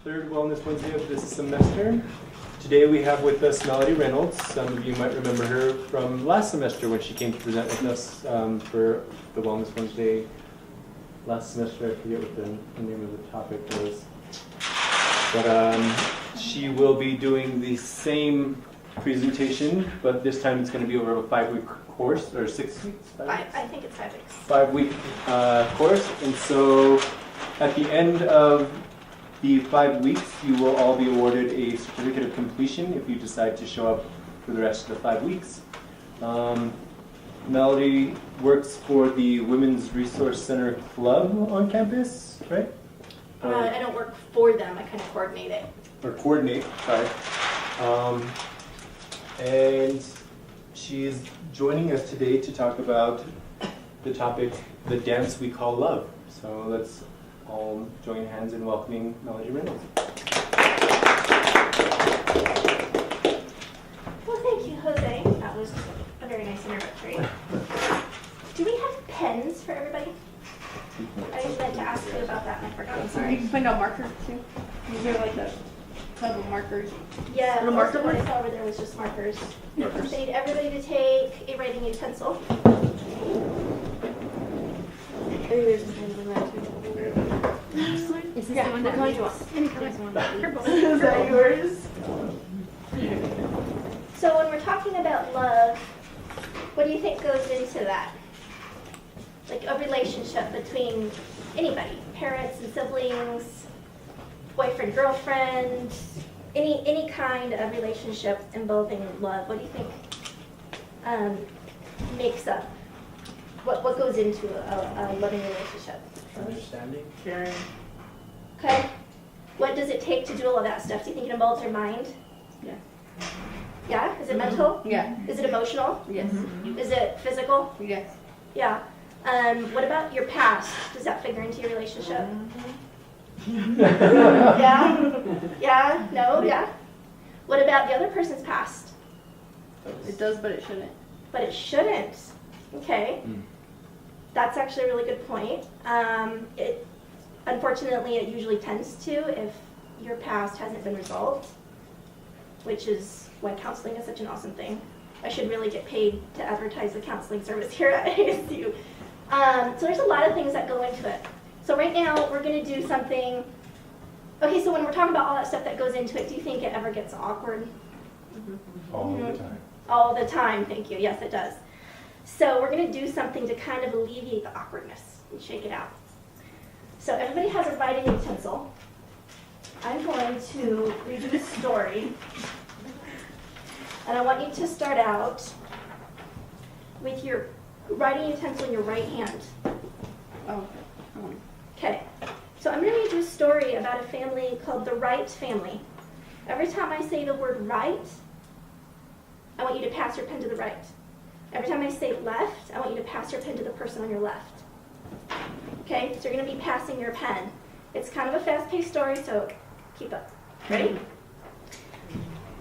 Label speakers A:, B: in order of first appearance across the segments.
A: third Wellness Wednesday of this semester. Today we have with us Melody Reynolds. Some of you might remember her from last semester when she came to present with us for the Wellness Wednesday last semester. I forget what the name of the topic was. But she will be doing the same presentation, but this time it's going to be over a 5-week course, or 6 weeks?
B: I think it's 5 weeks.
A: 5-week course, and so at the end of the 5 weeks, you will all be awarded a certificate of completion if you decide to show up for the rest of the 5 weeks. Melody works for the Women's Recourse Center Club on campus, right?
B: I don't work for them, I kind of coordinate it.
A: Or coordinate, sorry. And she is joining us today to talk about the topic, the dance we call love. So let's all join hands in welcoming Melody Reynolds.
B: Well, thank you, Jose. That was a very nice introductory. Do we have pens for everybody? I just meant to ask you about that and I forgot. I'm
C: You
B: sorry.
C: can find out markers too. These are like the type of markers.
B: Yeah,
C: Little
B: most of
C: marker
B: what I saw over there was just markers. I need everybody to take a writing utensil.
C: Maybe there's some pens in that too.
D: Is this
C: Yeah,
D: the one
C: what
D: that
C: kind do you
D: reads?
C: want?
D: Any color.
C: Is that yours?
B: So when we're talking about love, what do you think goes into that? Like a relationship between anybody, parents and siblings, boyfriend, girlfriend, any kind of relationship involving love. What do you think makes up? What goes into a loving relationship?
A: Understanding?
C: Sharing.
B: Okay. What does it take to do all of that stuff? Do you think it involves your mind?
C: Yeah.
B: Yeah? Is it mental?
C: Yeah.
B: Is it emotional?
C: Yes.
B: Is it physical?
C: Yes.
B: Yeah. What about your past? Does that figure into your relationship? Yeah? Yeah? No? Yeah? What about the other person's past?
C: It does, but it shouldn't.
B: But it shouldn't. Okay.
A: Mm.
B: That's actually a really good point. Unfortunately, it usually tends to if your past hasn't been resolved, which is why counseling is such an awesome thing. I should really get paid to advertise the counseling service here at ASU. So there's a lot of things that go into it. So right now, we're going to do something. Okay, so when we're talking about all that stuff that goes into it, do you think it ever gets awkward?
A: All the time.
B: All the time, thank you. Yes, it does. So we're going to do something to kind of alleviate the awkwardness and shake it out. So everybody has a writing utensil. I'm going to read you a story. And I want you to start out with your writing utensil in your right hand.
C: Oh.
B: Okay. So I'm going to read you a story about a family called the Wright family. Every time I say the word right, I want you to pass your pen to the right. Every time I say left, I want you to pass your pen to the person on your left. Okay, so you're going to be passing your pen. It's kind of a fast-paced story, so keep up. Ready?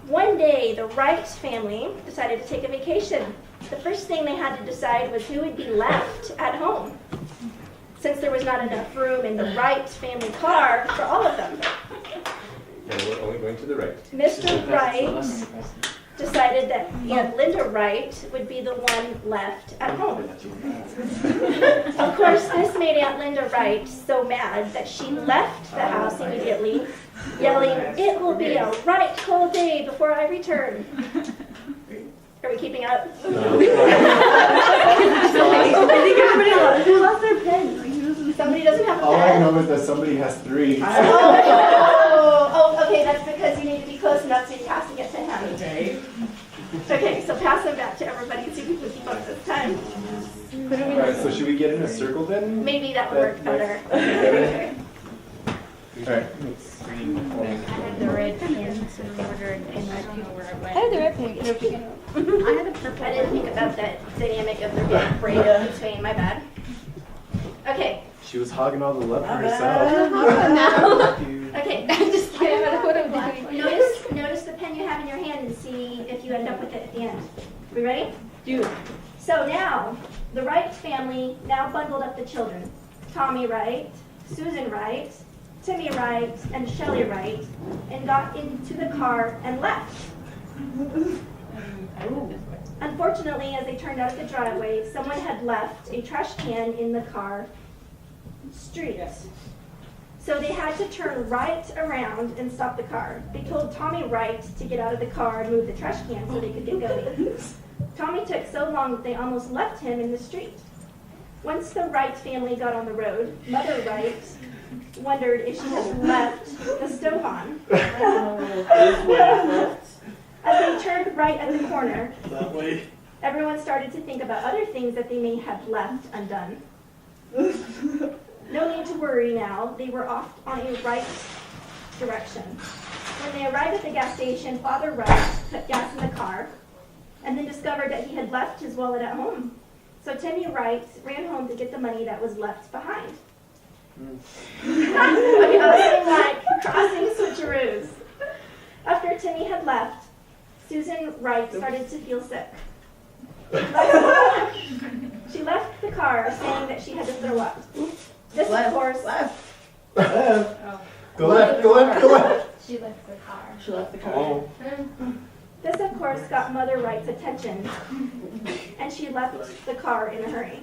B: One day, the Wright family decided to take a vacation. The first thing they had to decide was who would be left at home, since there was not enough room in the Wright family car for all of them.
A: And we're only going to the right.
B: Mr. Wright decided that Aunt Linda Wright would be the one left at home. Of course, this made Aunt Linda Wright so mad that she left the house immediately, yelling, "It will be a right cold day before I return." Are we keeping up?
C: I think everybody lost their pens.
B: Somebody doesn't have a
A: All I
B: pen?
A: know is that somebody has 3.
B: Oh, okay, that's because you need to be close enough so you're passing it to him. Okay, so pass them back to everybody and see if we can keep up this time.
A: Alright, so should we get in a circle then?
B: Maybe that would work better.
A: Alright.
D: I had the red pants in order and I didn't know where I went.
C: I had the red pink.
D: I had a purple.
B: I didn't think about that dynamic of there being a break between. My bad. Okay.
A: She was hogging all the love for herself.
B: Okay, I'm just kidding.
D: I don't know what I'm doing.
B: Notice the pen you have in your hand and see if you end up with it at the end. We ready?
C: Do.
B: So now, the Wright family now bundled up the children. Tommy Wright, Susan Wright, Timmy Wright and Shelley Wright and got into the car and left. Unfortunately, as they turned out of the driveway, someone had left a trash can in the car street. So they had to turn right around and stop the car. They told Tommy Wright to get out of the car and move the trash can so they could get going. Tommy took so long that they almost left him in the street. Once the Wright family got on the road, Mother Wright wondered if she had left the stove on. As they turned right at the corner, everyone started to think about other things that they may have left undone. No need to worry now, they were off on a right direction. When they arrived at the gas station, Father Wright put gas in the car and then discovered that he had left his wallet at home. So Timmy Wright ran home to get the money that was left behind. Okay, like crossing switcheroos. After Timmy had left, Susan Wright started to feel sick. She left the car saying that she had to throw up. This, of course,
A: Go left.
D: She left the car.
C: She left the car.
A: Oh.
B: This, of course, got Mother Wright's attention, and she left the car in a hurry.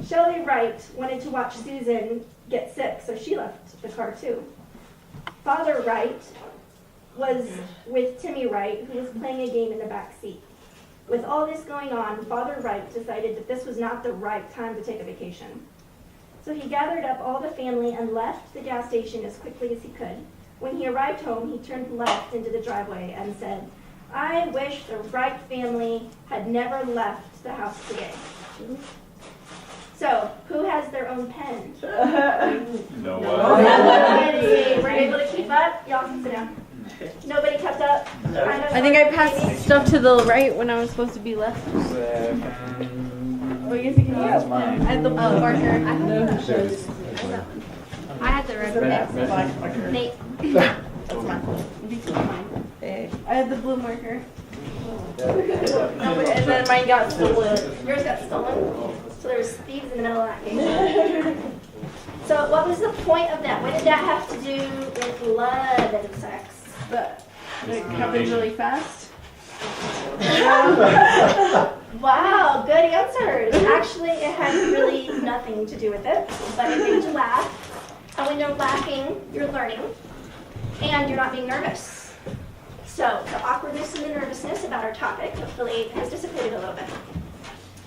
B: Shelley Wright wanted to watch Susan get sick, so she left the car too. Father Wright was with Timmy Wright, who was playing a game in the back seat. With all this going on, Father Wright decided that this was not the right time to take a vacation. So he gathered up all the family and left the gas station as quickly as he could. When he arrived home, he turned left into the driveway and said, "I wish the Wright family had never left the house today." So, who has their own pen?
A: No
B: Nobody. Were you able to keep up? Y'all can sit down. Nobody kept up? Kind of
C: I think I
B: like
C: passed
B: maybe?
C: stuff to the right when I was supposed to be left. Oh, I guess you can use
A: mine.
C: I had the blue marker.
D: I had the red pen.
C: Black marker.
B: Nate.
C: That's mine. I had the blue marker. And then mine got stolen.
B: Yours got stolen? So there was thieves in the middle of that game. So what was the point of that? What did that have to do with love and sex?
C: But it happened really fast.
B: Wow, good answers. Actually, it had really nothing to do with it, but it made you laugh. And when you're laughing, you're learning, and you're not being nervous. So the awkwardness and the nervousness about our topic hopefully has dissipated a little bit.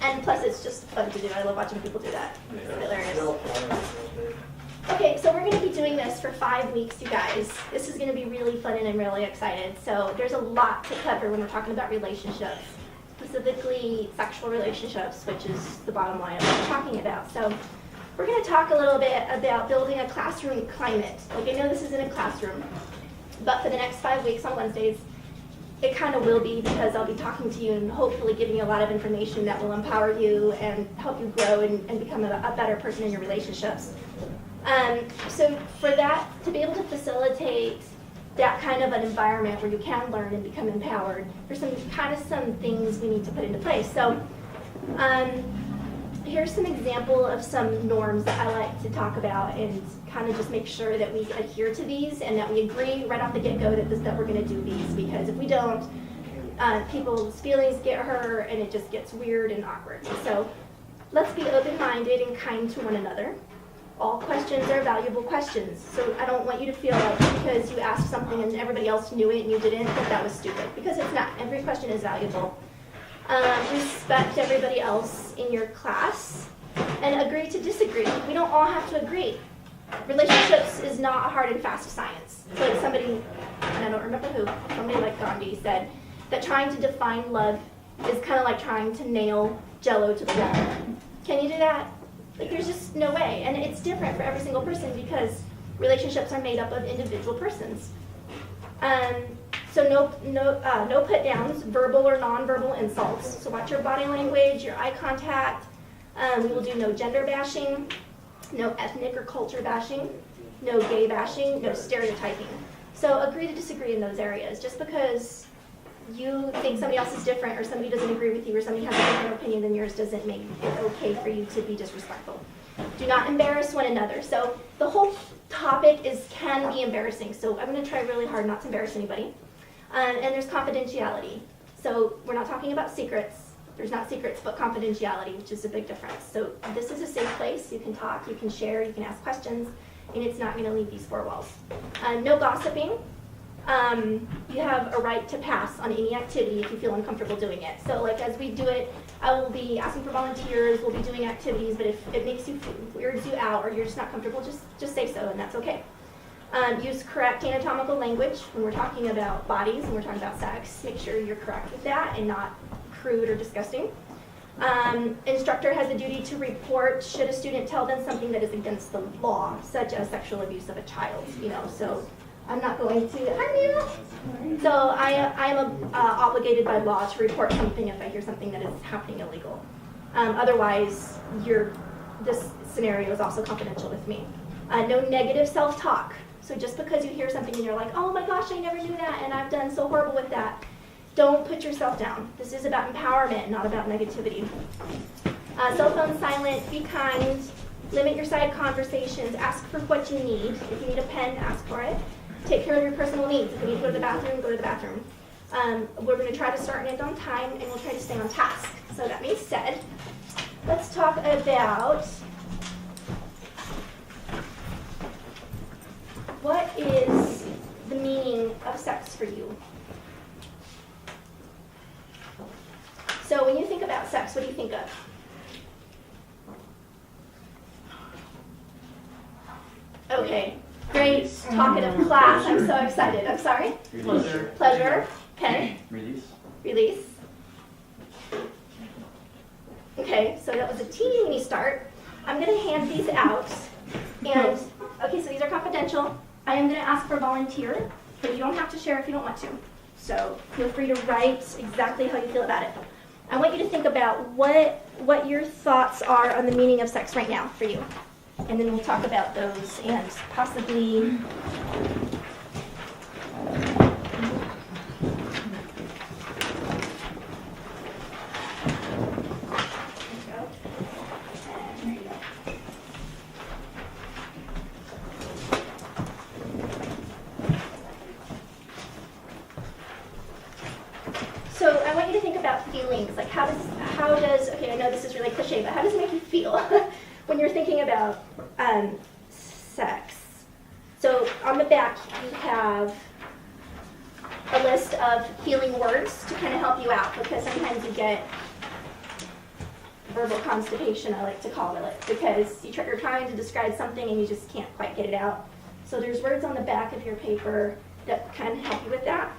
B: And plus, it's just fun to do. I love watching people do that. It's hilarious. Okay, so we're going to be doing this for 5 weeks, you guys. This is going to be really fun, and I'm really excited. So there's a lot to cover when we're talking about relationships, specifically sexual relationships, which is the bottom line of what we're talking about. So we're going to talk a little bit about building a classroom climate. Like, I know this isn't a classroom, but for the next 5 weeks on Wednesdays, it kind of will be, because I'll be talking to you and hopefully giving you a lot of information that will empower you and help you grow and become a better person in your relationships. So for that, to be able to facilitate that kind of an environment where you can learn and become empowered, there's some things we need to put into place. So here's some example of some norms that I like to talk about and kind of just make sure that we adhere to these and that we agree right off the get-go that we're going to do these, because if we don't, people's feelings get hurt and it just gets weird and awkward. So let's be open-minded and kind to one another. All questions are valuable questions, so I don't want you to feel like because you asked something and everybody else knew it and you didn't, that was stupid, because it's not. Every question is valuable. Respect everybody else in your class and agree to disagree. We don't all have to agree. Relationships is not a hard and fast science. Like somebody, and I don't remember who, somebody like Gandhi said that trying to define love is kind of like trying to nail Jell-O to the wall. Can you do that? Like, there's just no way, and it's different for every single person because relationships are made up of individual persons. So no put downs, verbal or nonverbal insults. So watch your body language, your eye contact. We will do no gender bashing, no ethnic or culture bashing, no gay bashing, no stereotyping. So agree to disagree in those areas. Just because you think somebody else is different, or somebody doesn't agree with you, or somebody has a different opinion than yours doesn't make it okay for you to be disrespectful. Do not embarrass one another. So the whole topic can be embarrassing. So I'm going to try really hard not to embarrass anybody. And there's confidentiality. So we're not talking about secrets. There's not secrets, but confidentiality, which is a big difference. So this is a safe place. You can talk, you can share, you can ask questions, and it's not going to leave these four walls. No gossiping. You have a right to pass on any activity if you feel uncomfortable doing it. So like as we do it, I will be asking for volunteers, we'll be doing activities, but if it makes you, weirds you out, or you're just not comfortable, just say so, and that's okay. Use correct anatomical language when we're talking about bodies and we're talking about sex. Make sure you're correct with that and not crude or disgusting. Instructor has a duty to report should a student tell them something that is against the law, such as sexual abuse of a child, so I'm not going to, so I am obligated by law to report something if I hear something that is happening illegal. Otherwise, this scenario is also confidential with me. No negative self-talk. So just because you hear something and you're like, oh my gosh, I never knew that, and I've done so horrible with that, don't put yourself down. This is about empowerment, not about negativity. Cell phone silent, be kind, limit your side conversations, ask for what you need. If you need a pen, ask for it. Take care of your personal needs. If you need to go to the bathroom, go to the bathroom. We're going to try to start and end on time, and we'll try to stay on task. So that being said, let's talk about what is the meaning of sex for you? So when you think about sex, what do you think of? Okay, great, talkative class. I'm so excited. I'm sorry?
E: Pleasure.
B: Pleasure. Okay.
E: Release.
B: Release. Okay, so that was a teeny weeny start. I'm going to hand these out. And, okay, so these are confidential. I am going to ask for a volunteer, but you don't have to share if you don't want to. So feel free to write exactly how you feel about it. I want you to think about what your thoughts are on the meaning of sex right now for you. And then we'll talk about those and possibly So I want you to think about feelings, like how does, okay, I know this is really cliche, but how does it make you feel when you're thinking about sex? So on the back you have a list of feeling words to kind of help you out, because sometimes you get verbal constipation, I like to call it, because you're trying to describe something and you just can't quite get it out. So there's words on the back of your paper that kind of help you with that.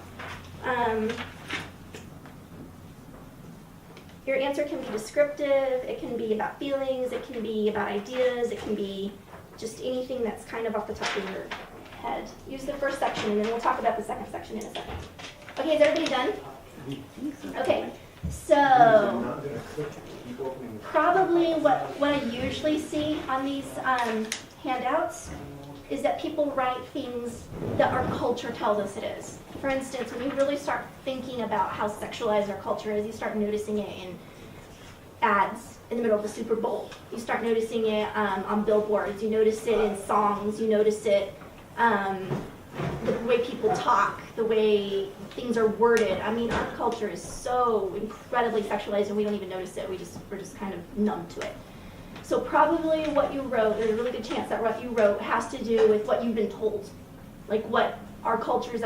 B: Your answer can be descriptive, it can be about feelings, it can be about ideas, it can be just anything that's kind of off the top of your head. Use the first section and then we'll talk about the second section in a second. Okay, is everybody done? Okay, so probably what I usually see on these handouts is that people write things that our culture tells us it is. For instance, when you really start thinking about how sexualized our culture is, you start noticing it in ads in the middle of the Super Bowl. You start noticing it on billboards. You notice it in songs. You notice it the way people talk, the way things are worded. I mean, our culture is so incredibly sexualized and we don't even notice it. We're just kind of numb to it. So probably what you wrote, there's a really good chance that what you wrote has to do with what you've been told. Like what a culture is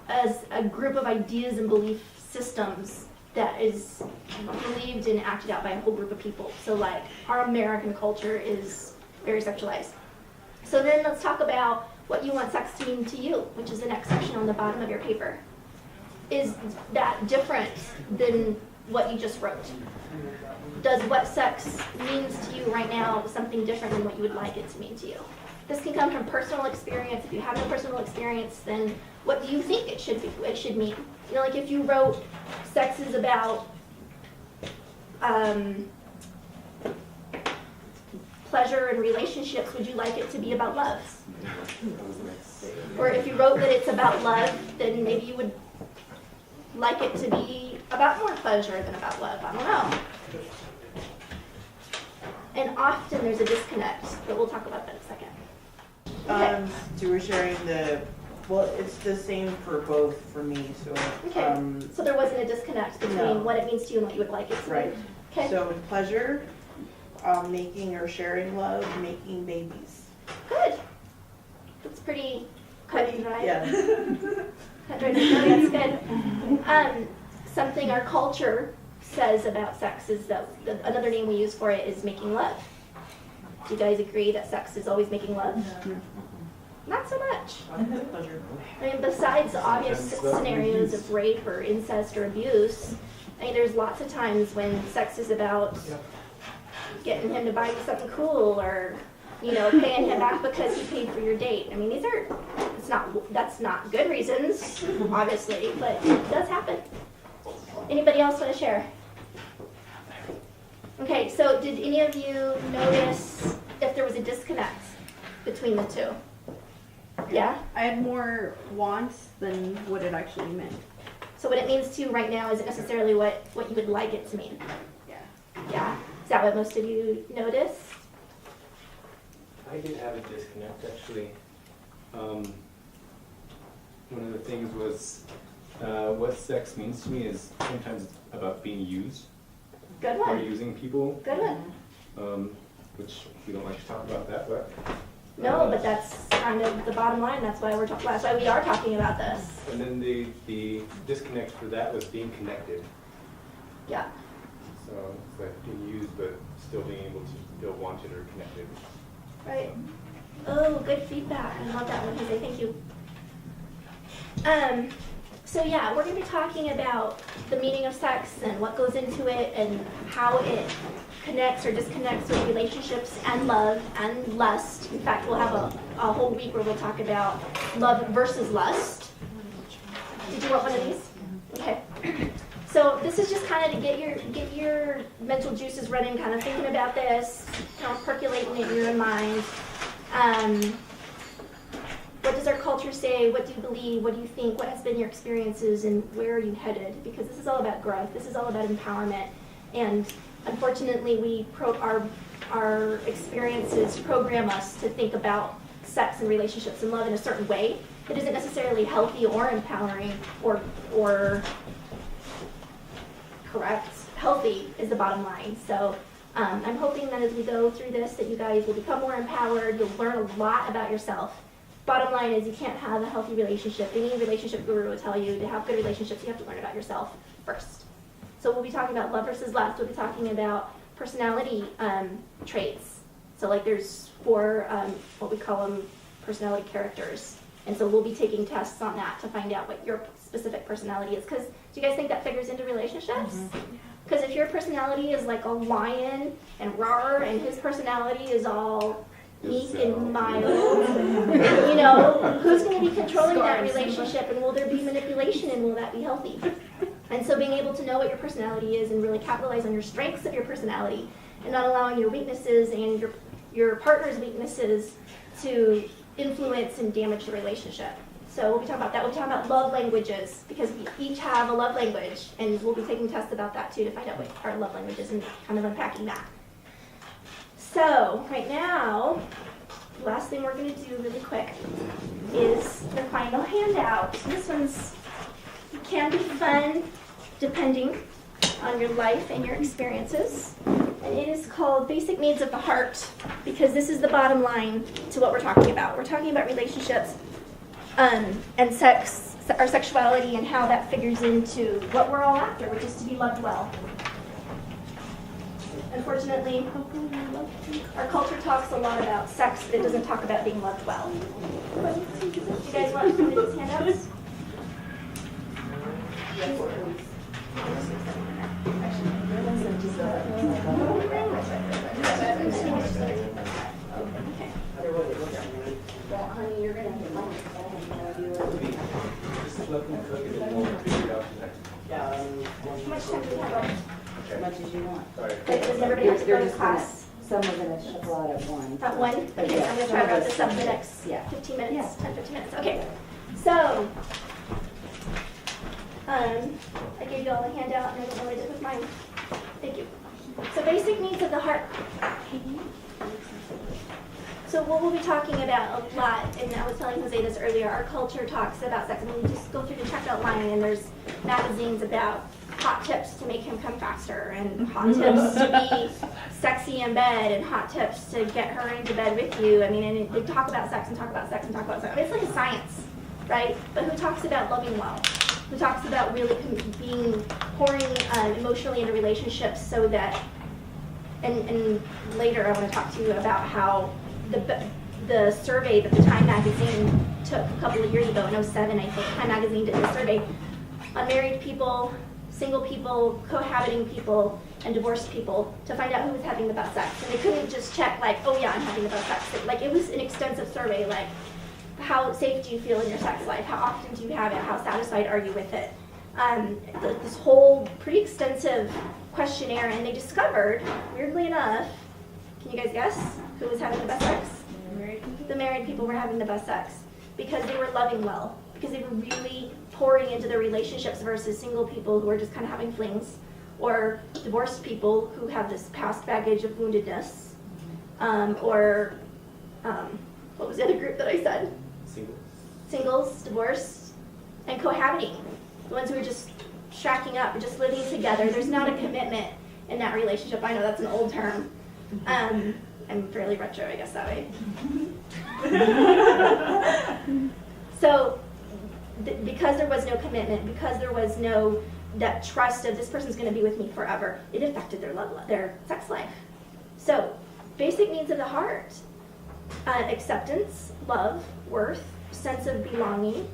B: as a group of ideas and belief systems that is believed and acted out by a whole group of people. So like our American culture is very sexualized. So then let's talk about what you want sex to mean to you, which is the next section on the bottom of your paper. Is that different than what you just wrote? Does what sex means to you right now something different than what you would like it to mean to you? This can come from personal experience. If you have no personal experience, then what do you think it should mean? You know, like if you wrote sex is about pleasure and relationships, would you like it to be about love?
A: That was nice.
B: Or if you wrote that it's about love, then maybe you would like it to be about more pleasure than about love. I don't know. And often there's a disconnect, but we'll talk about that in a second. Okay.
C: So we're sharing well, it's the same for both for me, so.
B: Okay. So there wasn't a disconnect between
C: No.
B: what it means to you and what you would like it to be.
C: Right.
B: Okay.
C: So pleasure, making or sharing love, making babies.
B: Good. That's pretty cut and dry.
C: Yeah.
B: Cut and dry. No, that's good. Something our culture says about sex is that another name we use for it is making love. Do you guys agree that sex is always making love?
C: No.
B: Not so much.
C: Pleasure.
B: I mean, besides the obvious scenarios of rape or incest or abuse, I mean, there's lots of times when sex is about getting him to buy you something cool or, paying him back because he paid for your date. I mean, that's not good reasons, obviously, but it does happen. Anybody else want to share? Okay, so did any of you notice if there was a disconnect between the two? Yeah?
E: I had more wants than what it actually meant.
B: So what it means to you right now isn't necessarily what you would like it to mean.
E: Yeah.
B: Yeah? Is that what most of you noticed?
A: I did have a disconnect, actually. One of the things was what sex means to me is sometimes about being used
B: Good
A: or
B: one.
A: using people,
B: Good one.
A: which we don't like to talk about that, but
B: No, but that's kind of the bottom line. That's why that's why we are talking about this.
A: and then the disconnect for that was being connected.
B: Yeah.
A: So it's like being used, but still being able to feel wanted or connected.
B: Right. Oh, good feedback. I love that one, Jose. Thank you. So yeah, we're going to be talking about the meaning of sex and what goes into it and how it connects or disconnects with relationships and love and lust. In fact, we'll have a whole week where we'll talk about love versus lust. Did you want one of these? Okay. So this is just kind of to get your mental juices running, kind of thinking about this, kind of percolating it in your own mind. What does our culture say? What do you believe? What do you think? What has been your experiences and where are you headed? Because this is all about growth. This is all about empowerment. And unfortunately, our experiences program us to think about sex and relationships and love in a certain way that isn't necessarily healthy or empowering or correct. Healthy is the bottom line. So I'm hoping that as we go through this that you guys will become more empowered. You'll learn a lot about yourself. Bottom line is you can't have a healthy relationship. Any relationship guru will tell you to have good relationships, you have to learn about yourself first. So we'll be talking about love versus lust. We'll be talking about personality traits. So like there's 4, what we call them, personality characters. And so we'll be taking tests on that to find out what your specific personality is. Because do you guys think that figures into relationships? Because if your personality is like a lion and roar and his personality is all meek and mild, who's going to be controlling that relationship, and will there be manipulation, and will that be healthy? And so being able to know what your personality is and really capitalize on your strengths of your personality and not allowing your weaknesses and your partner's weaknesses to influence and damage the relationship. So we'll be talking about that. We'll be talking about love languages because we each have a love language, and we'll be taking tests about that too to find out what our love language is and kind of unpacking that. So right now, the last thing we're going to do really quick is the final handout. This one's can be fun depending on your life and your experiences. And it is called Basic Needs of the Heart because this is the bottom line to what we're talking about. We're talking about relationships and sex, our sexuality, and how that figures into what we're all after, which is to be loved well. Unfortunately, our culture talks a lot about sex, but it doesn't talk about being loved well. Do you guys want some of these handouts? Well, honey, you're going to get money.
A: Just let them cook it and we'll figure it out next.
B: How much time do we have left?
C: As much as you want.
A: Sorry.
B: Does everybody have to go to class
F: Some are gonna shuffle out at 1.
B: At 1?
F: But
B: Okay,
F: yeah,
B: so I'm gonna
F: some
B: try
F: of
B: to wrap
F: us
B: this up in the
F: can-
B: next
F: yeah.
B: 15 minutes,
F: Yeah.
B: 10, 15 minutes. Okay, so, I gave you all a handout and I don't know what I did with mine. Thank you. So basic needs of the heart. So what we'll be talking about a lot, and I was telling Jose this earlier, our culture talks about sex. I mean, you just go through the checkout line and there's magazines about hot tips to make him come faster, and hot tips to be sexy in bed, and hot tips to get her into bed with you. I mean, and they talk about sex and talk about sex and talk about sex. I mean, it's like a science, right? But who talks about loving well? Who talks about really pouring emotionally into relationships so that, and later I want to talk to you about how the survey that the Time magazine took a couple of years ago, in 2007, I think, Time magazine did a survey on married people, single people, cohabiting people, and divorced people to find out who was having the best sex. And they couldn't just check like, oh yeah, I'm having the best sex. Like, it was an extensive survey, like, how safe do you feel in your sex life? How often do you have it? How satisfied are you with it? This whole pretty extensive questionnaire, and they discovered, weirdly enough, can you guys guess who was having the best sex? The married people were having the best sex because they were loving well, because they were really pouring into their relationships versus single people who are just kind of having flings, or divorced people who have this past baggage of woundedness, or what was the other group that I said? Singles, divorced, and cohabiting. The ones who are just shacking up, just living together. There's not a commitment in that relationship. I know that's an old term. I'm fairly retro, I guess, that way. So, because there was no commitment, because there was no that trust of this person's going to be with me forever, it affected their sex life. So, basic needs of the heart: acceptance, love, worth, sense of belonging.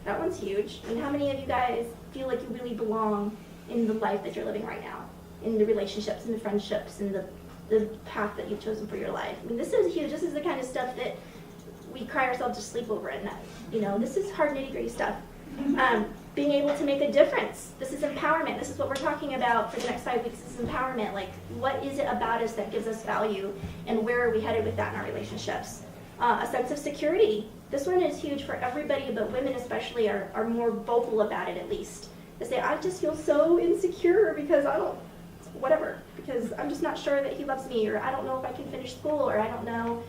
B: That one's huge. I mean, how many of you guys feel like you really belong in the life that you're living right now, in the relationships, in the friendships, in the path that you've chosen for your life? I mean, this is huge. This is the kind of stuff that we cry ourselves to sleep over at night. You know, this is hard nitty-gritty stuff. Being able to make a difference. This is empowerment. This is what we're talking about for the next 5 weeks. This is empowerment. Like, what is it about us that gives us value, and where are we headed with that in our relationships? A sense of security. This one is huge for everybody, but women especially are more vocal about it, at least. They say, I just feel so insecure because because I'm just not sure that he loves me, or I don't know if I can finish school, or I don't know,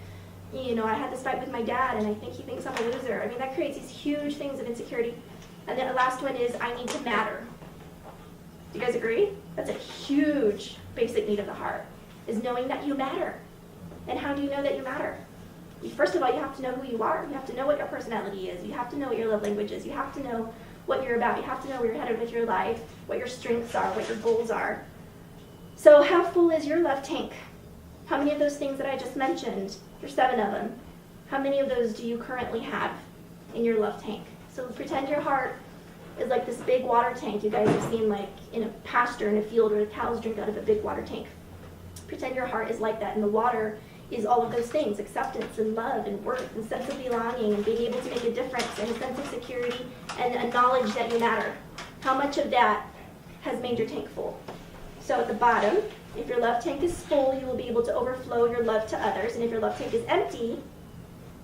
B: I had this fight with my dad and I think he thinks I'm a loser. I mean, that creates these huge things of insecurity. And then the last one is, I need to matter. Do you guys agree? That's a huge basic need of the heart, is knowing that you matter. And how do you know that you matter? First of all, you have to know who you are. You have to know what your personality is. You have to know what your love language is. You have to know what you're about. You have to know where you're headed with your life, what your strengths are, what your goals are. So how full is your love tank? How many of those things that I just mentioned, there's 7 of them, how many of those do you currently have in your love tank? So pretend your heart is like this big water tank you guys have seen, like in a pasture in a field where the cows drink out of a big water tank. Pretend your heart is like that, and the water is all of those things: acceptance and love and worth and sense of belonging and being able to make a difference and a sense of security and a knowledge that you matter. How much of that has made your tank full? So at the bottom, if your love tank is full, you will be able to overflow your love to others. And if your love tank is empty,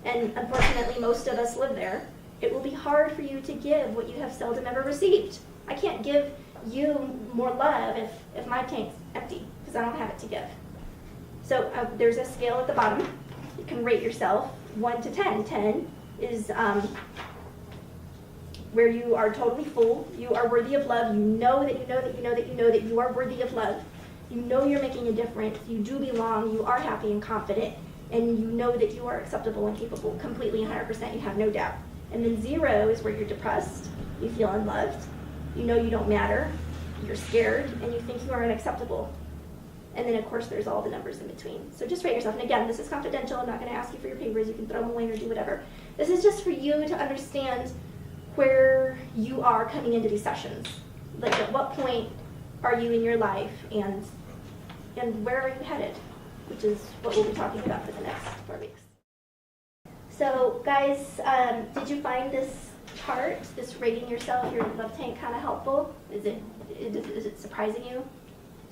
B: and unfortunately most of us live there, it will be hard for you to give what you have seldom ever received. I can't give you more love if my tank's empty, because I don't have it to give. So there's a scale at the bottom. You can rate yourself 1 to 10. 10 is where you are totally full. You are worthy of love. You know that you know that you know that you know that you are worthy of love. You know you're making a difference. You do belong. You are happy and confident. And you know that you are acceptable and capable completely 100%. You have no doubt. And then 0 is where you're depressed. You feel unloved. You know you don't matter. You're scared. And you think you are unacceptable. And then, of course, there's all the numbers in between. So just rate yourself. And again, this is confidential. I'm not going to ask you for your papers. You can throw them away or do whatever. This is just for you to understand where you are coming into these sessions. Like, at what point are you in your life, and where are you headed? Which is what we'll be talking about for the next 4 weeks. So, guys, did you find this chart, this rating yourself, your love tank, kind of helpful? Is it surprising you?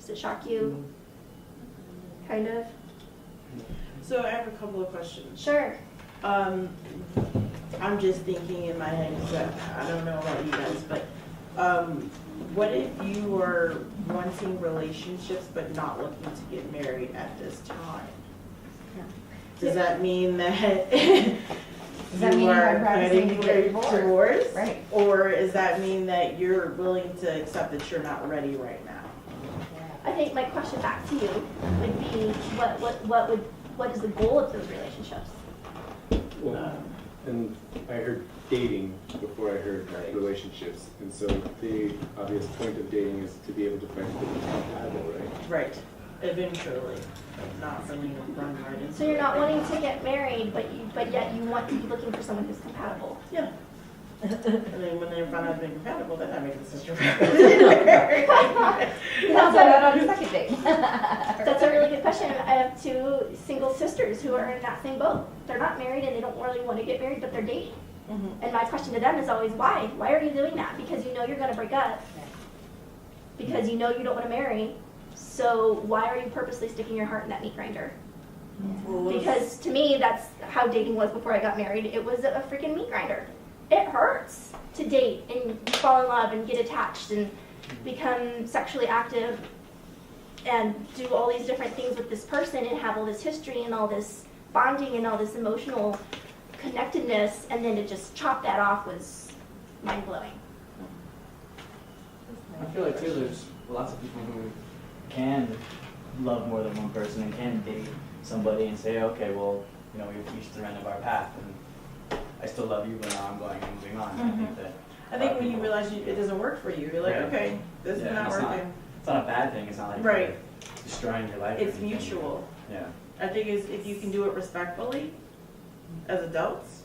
B: Does it shock you? Kind of?
G: So I have a couple of questions.
B: Sure.
G: I'm just thinking in my head, so I don't know about you guys, but what if you were wanting relationships but not looking to get married at this time? Does that mean that
F: Does that mean
G: you are
F: you're ready
G: heading
F: to get
G: towards
F: divorced?
G: divorce?
F: Right.
G: Or does that mean that you're willing to accept that you're not ready right now?
B: I think my question back to you would be, what is the goal of those relationships?
A: Well, and I heard dating before I heard relationships, and so the obvious point of dating is to be able to find people who's compatible, right?
G: Right, eventually, not really run right into
B: So you're
G: it.
B: not wanting to get married, but yet you want to be looking for someone who's compatible.
G: Yeah. And then when they find out they're compatible, then that makes the sister.
F: That's about on the second date.
B: That's a really good question. I have two single sisters who are in that same boat. They're not married and they don't really want to get married, but they're dating.
G: Mhm.
B: And my question to them is always, why? Why are you doing that? Because you know you're going to break up. Because you know you don't want to marry. So why are you purposely sticking your heart in that meat grinder? Because to me, that's how dating was before I got married. It was a freaking meat grinder. It hurts to date and fall in love and get attached and become sexually active and do all these different things with this person and have all this history and all this bonding and all this emotional connectedness, and then to just chop that off was mind-blowing.
H: I feel like too, there's lots of people who can love more than one person and can date somebody and say, okay, well, you know, we've reached the end of our path, and I still love you, but now I'm going and moving on. I think that.
G: I think when you realize it doesn't work for you, you're like,
H: Yeah.
G: okay, this is
H: Yeah,
G: not
H: it's
G: working.
H: It's not a bad thing. It's not like
G: Right.
H: you're destroying your life. or
G: It's
H: anything.
G: mutual.
H: Yeah.
G: I think if you can do it respectfully as adults,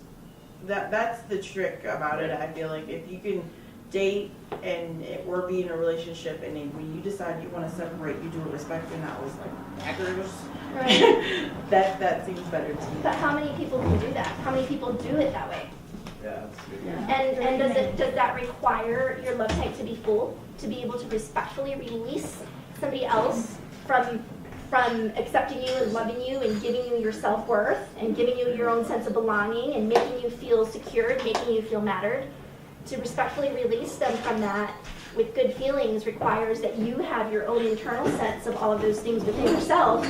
G: that's the trick about it. I feel like if you can date and or be in a relationship, and then when you decide you want to separate, you do it respectfully, not with like daggers.
B: Right.
G: that seems better to me.
B: But how many people can do that? How many people do it that way?
H: Yeah, that's good.
B: And does that require your love tank to be full, to be able to respectfully release somebody else from accepting you and loving you and giving you your self-worth and giving you your own sense of belonging and making you feel secured, making you feel mattered? To respectfully release them from that with good feelings requires that you have your own internal sense of all of those things within yourself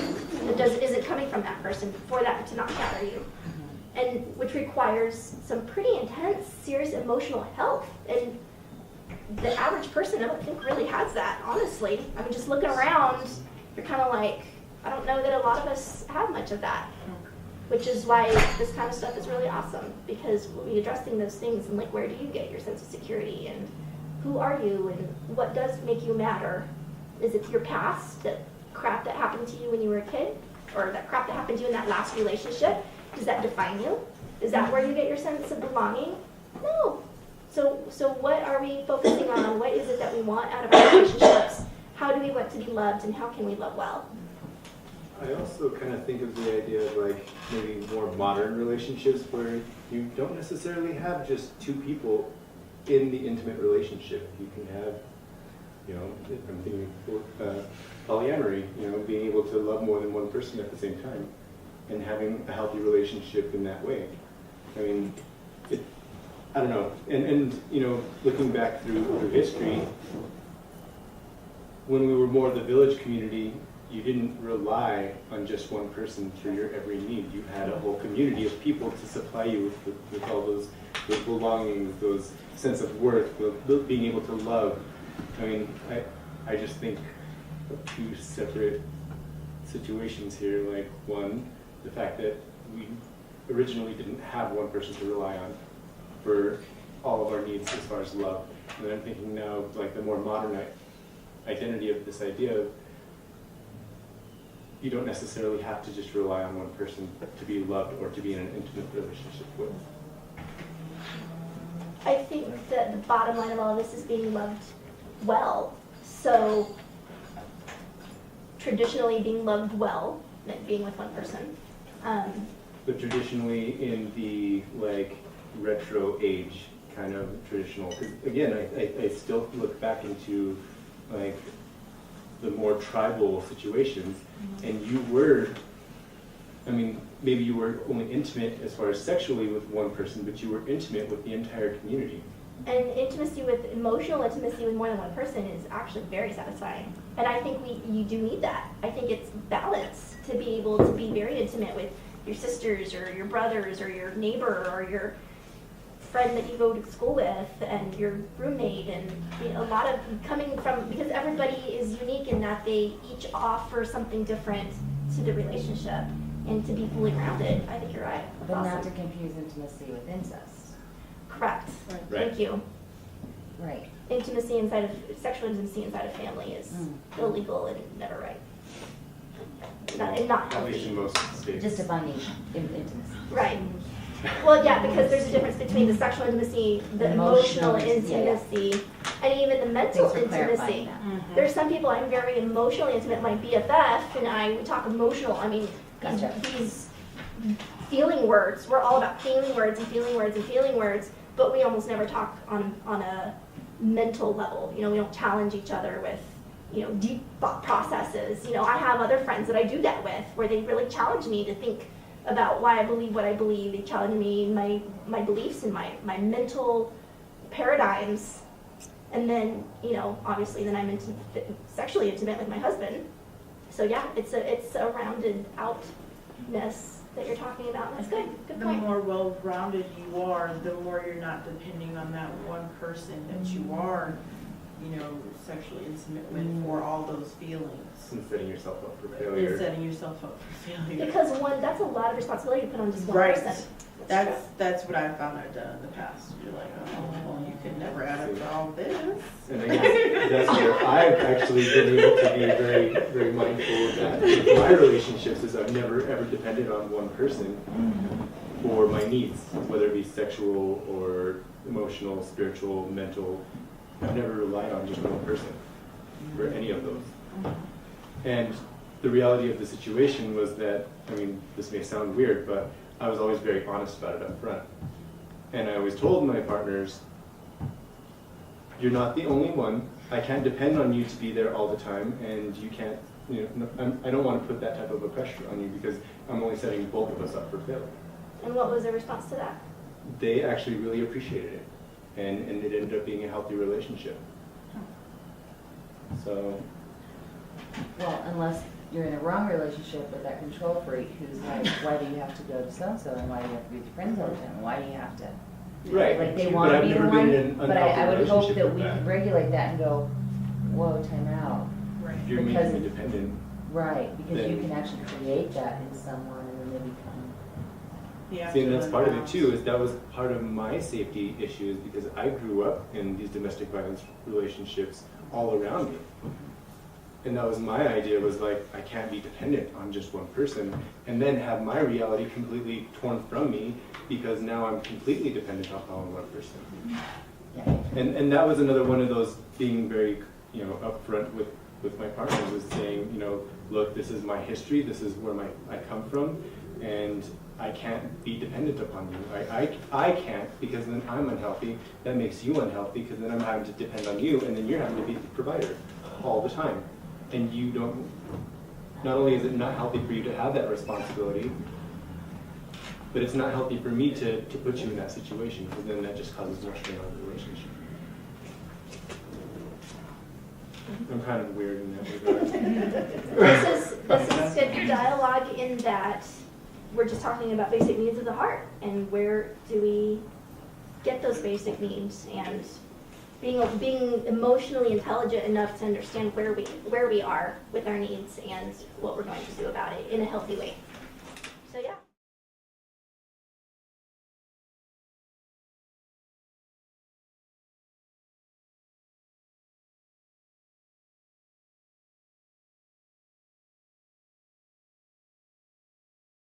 B: that isn't coming from that person for that to not shatter you. And which requires some pretty intense, serious emotional health. And the average person, I don't think, really has that, honestly. I mean, just looking around, you're kind of like, I don't know that a lot of us have much of that. Which is why this kind of stuff is really awesome, because we'll be addressing those things and like, where do you get your sense of security and who are you and what does make you matter? Is it your past, that crap that happened to you when you were a kid, or that crap that happened to you in that last relationship? Does that define you? Is that where you get your sense of belonging? No. So what are we focusing on? What is it that we want out of our relationships? How do we want to be loved, and how can we love well?
A: I also kind of think of the idea of like maybe more modern relationships where you don't necessarily have just two people in the intimate relationship. You can have, you know, I'm thinking polyamory, you know, being able to love more than one person at the same time and having a healthy relationship in that way. I mean, I don't know. And you know, looking back through history, when we were more the village community, you didn't rely on just one person for your every need. You had a whole community of people to supply you with all those belongings, those sense of worth, being able to love. I mean, I just think of two separate situations here. Like one, the fact that we originally didn't have one person to rely on for all of our needs as far as love. And I'm thinking now, like the more modern identity of this idea of you don't necessarily have to just rely on one person to be loved or to be in an intimate relationship with.
B: I think that the bottom line of all of this is being loved well. So traditionally being loved well meant being with one person.
A: But traditionally in the like retro age kind of traditional, 'cause again, I still look back into like the more tribal situations, and you were I mean, maybe you were only intimate as far as sexually with one person, but you were intimate with the entire community.
B: And intimacy with emotional intimacy with more than one person is actually very satisfying. And I think you do need that. I think it's balance to be able to be very intimate with your sisters or your brothers or your neighbor or your friend that you go to school with and your roommate, and a lot of coming from, because everybody is unique in that they each offer something different to the relationship, and to be fully rounded. I think you're right. That's
F: But not
B: awesome.
F: to confuse intimacy with incest.
B: Correct.
A: Right.
B: Thank you.
F: Right.
B: Intimacy inside of, sexual intimacy inside of family is illegal and never right. Not
A: At least in
B: healthy.
A: most states.
F: Just defining intimacy.
B: Right. Well, yeah, because there's a difference between the sexual intimacy, the emotional intimacy, and even the mental
F: Thanks for clarifying
B: intimacy.
F: that.
B: There's some people I'm very emotionally intimate. My BFF and I, we talk emotional. I mean,
F: Gotcha.
B: these feeling words. We're all about feeling words and feeling words and feeling words, but we almost never talk on a mental level. You know, we don't challenge each other with, you know, deep thought processes. You know, I have other friends that I do that with, where they really challenge me to think about why I believe what I believe. They challenge me in my beliefs and my mental paradigms. And then, you know, obviously then I'm sexually intimate with my husband. So yeah, it's a rounded outness that you're talking about. That's good. Good
G: The
B: point.
G: more well-rounded you are, the more you're not depending on that one person that you are, you know, sexually intimate with for all those feelings.
A: And setting yourself up for
G: And
A: failure.
G: setting yourself up for failure.
B: Because that's a lot of responsibility to put on just one
G: Right.
B: person.
G: That's what I've found I've done in the past. You're like, oh, well, you could never add up to all this.
A: And I guess that's where I've actually been able to be very, very mindful of that with my relationships, is I've never ever depended on one person for my needs, whether it be sexual or emotional, spiritual, mental. I've never relied on just one person for any of those. And the reality of the situation was that, I mean, this may sound weird, but I was always very honest about it up front. And I always told my partners, you're not the only one. I can't depend on you to be there all the time, and you can't, you know, I don't want to put that type of a pressure on you, because I'm only setting both of us up for failure.
B: And what was the response to that?
A: They actually really appreciated it, and it ended up being a healthy relationship. So,
F: Well, unless you're in a wrong relationship with that control freak who's like, why do you have to go to so-and-so, and why do you have to be with your friends all the time, and why do you have to?
A: right.
F: Like, they
A: But
F: want to
A: I've
F: be the
A: never been in
F: one,
A: an
F: but I
A: unhealthy
F: would hope
A: relationship
F: that
A: with
F: we
A: that.
F: could regulate that and go, whoa, time out.
G: Right.
A: If you're
F: because-
A: making me dependent,
F: Right, because you
A: Then-
F: can actually create that in someone and then they become,
G: You have
A: see,
G: to
A: and that's
G: learn
A: part of it
G: balance.
A: too, is that was part of my safety issues, because I grew up in these domestic violence relationships all around me. And that was my idea, was like, I can't be dependent on just one person, and then have my reality completely torn from me, because now I'm completely dependent on one person.
F: yeah.
A: And that was another one of those, being very, you know, upfront with my partners, was saying, you know, look, this is my history, this is where I come from, and I can't be dependent upon you. I can't, because then I'm unhealthy. That makes you unhealthy, because then I'm having to depend on you, and then you're having to be the provider all the time. And you don't, not only is it not healthy for you to have that responsibility, but it's not healthy for me to put you in that situation, because then that just causes more strain on the relationship. I'm kind of weird in that regard.
B: This is good dialogue in that we're just talking about basic needs of the heart, and where do we get those basic needs, and being emotionally intelligent enough to understand where we are with our needs and what we're going to do about it in a healthy way.